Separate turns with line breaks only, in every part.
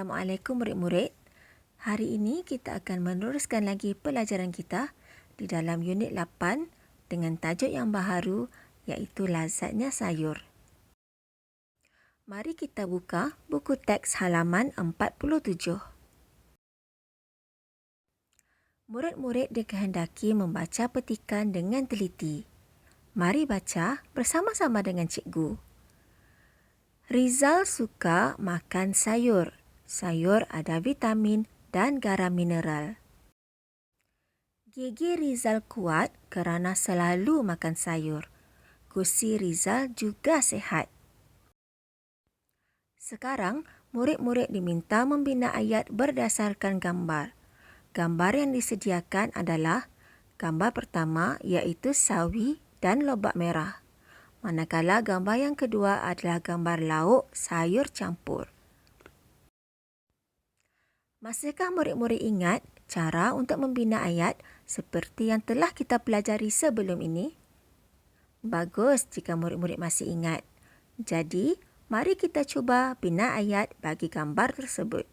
Assalamualaikum murid-murid. Hari ini kita akan meneruskan lagi pelajaran kita di dalam unit 8 dengan tajuk yang baharu iaitu lazatnya sayur. Mari kita buka buku teks halaman 47. Murid-murid dikehendaki membaca petikan dengan teliti. Mari baca bersama-sama dengan cikgu. Rizal suka makan sayur. Sayur ada vitamin dan garam mineral. Gigi Rizal kuat kerana selalu makan sayur. Gusi Rizal juga sihat. Sekarang, murid-murid diminta membina ayat berdasarkan gambar. Gambar yang disediakan adalah gambar pertama iaitu sawi dan lobak merah. Manakala gambar yang kedua adalah gambar lauk sayur campur. Masihkah murid-murid ingat cara untuk membina ayat seperti yang telah kita pelajari sebelum ini? Bagus jika murid-murid masih ingat. Jadi, mari kita cuba bina ayat bagi gambar tersebut.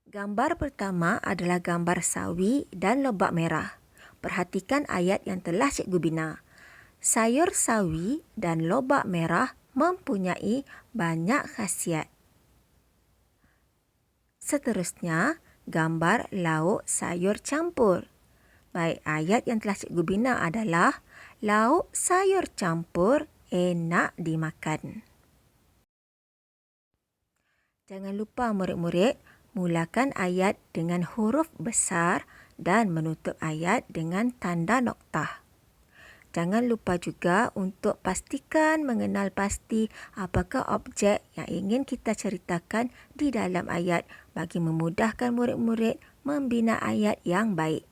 Gambar pertama adalah gambar sawi dan lobak merah. Perhatikan ayat yang telah cikgu bina. Sayur sawi dan lobak merah mempunyai banyak khasiat. Seterusnya, gambar lauk sayur campur. Baik, ayat yang telah cikgu bina adalah lauk sayur campur enak dimakan. Jangan lupa murid-murid, mulakan ayat dengan huruf besar dan menutup ayat dengan tanda noktah. Jangan lupa juga untuk pastikan mengenal pasti apakah objek yang ingin kita ceritakan di dalam ayat bagi memudahkan murid-murid membina ayat yang baik.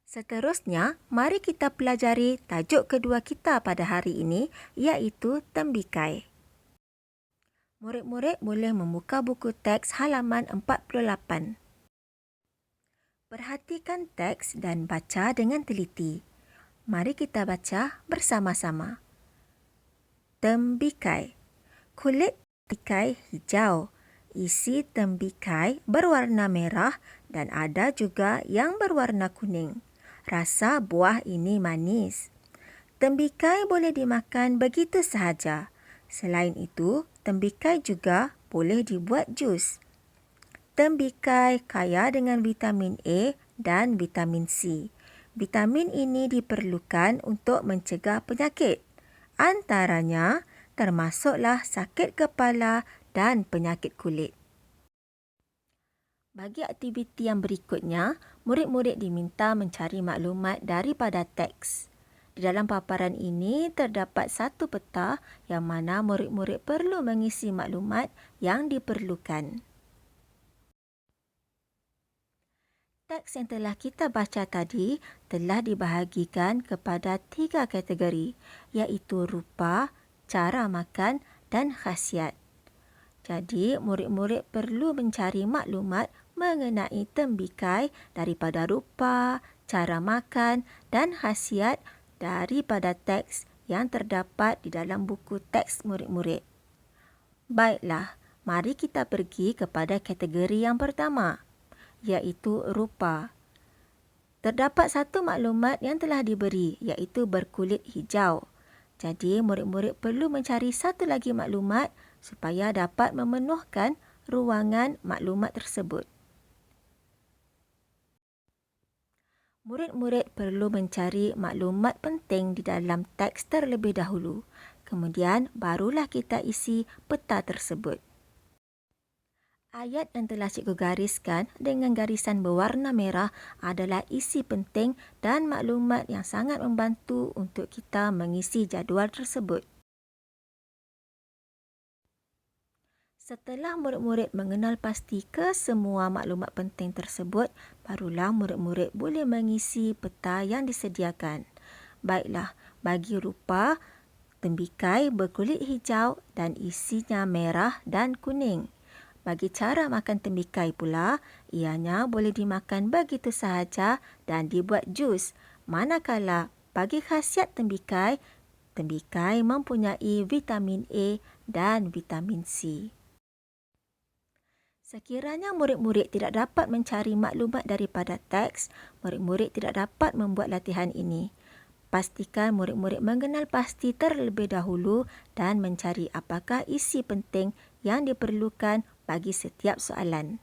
Seterusnya, mari kita pelajari tajuk kedua kita pada hari ini iaitu tembikai. Murid-murid boleh membuka buku teks halaman 48. Perhatikan teks dan baca dengan teliti. Mari kita baca bersama-sama. Tembikai. Kulit tembikai hijau. Isi tembikai berwarna merah dan ada juga yang berwarna kuning. Rasa buah ini manis. Tembikai boleh dimakan begitu sahaja. Selain itu, tembikai juga boleh dibuat jus. Tembikai kaya dengan vitamin A dan vitamin C. Vitamin ini diperlukan untuk mencegah penyakit. Antaranya termasuklah sakit kepala dan penyakit kulit. Bagi aktiviti yang berikutnya, murid-murid diminta mencari maklumat daripada teks. Di dalam paparan ini terdapat satu peta yang mana murid-murid perlu mengisi maklumat yang diperlukan. Teks yang telah kita baca tadi telah dibahagikan kepada 3 kategori, iaitu rupa, cara makan dan khasiat. Jadi, murid-murid perlu mencari maklumat mengenai tembikai daripada rupa, cara makan dan khasiat daripada teks yang terdapat di dalam buku teks murid-murid. Baiklah, mari kita pergi kepada kategori yang pertama, iaitu rupa. Terdapat satu maklumat yang telah diberi, iaitu berkulit hijau. Jadi, murid-murid perlu mencari satu lagi maklumat supaya dapat memenuhkan ruangan maklumat tersebut. Murid-murid perlu mencari maklumat penting di dalam teks terlebih dahulu. Kemudian, barulah kita isi peta tersebut. Ayat yang telah cikgu gariskan dengan garisan berwarna merah adalah isi penting dan maklumat yang sangat membantu untuk kita mengisi jadual tersebut. Setelah murid-murid mengenal pasti kesemua maklumat penting tersebut, barulah murid-murid boleh mengisi peta yang disediakan. Baiklah, bagi rupa, tembikai berkulit hijau dan isinya merah dan kuning. Bagi cara makan tembikai pula, ianya boleh dimakan begitu sahaja dan dibuat jus. Manakala bagi khasiat tembikai mempunyai vitamin A dan vitamin C. Sekiranya murid-murid tidak dapat mencari maklumat daripada teks, murid-murid tidak dapat membuat latihan ini. Pastikan murid-murid mengenal pasti terlebih dahulu dan mencari apakah isi penting yang diperlukan bagi setiap soalan.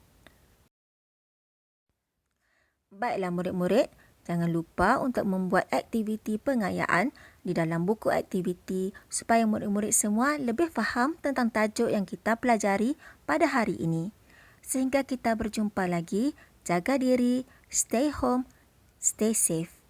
Baiklah murid-murid, jangan lupa untuk membuat aktiviti pengayaan di dalam buku aktiviti supaya murid-murid semua lebih faham tentang tajuk yang kita pelajari pada hari ini. Sehingga kita berjumpa lagi, jaga diri, stay home, stay safe.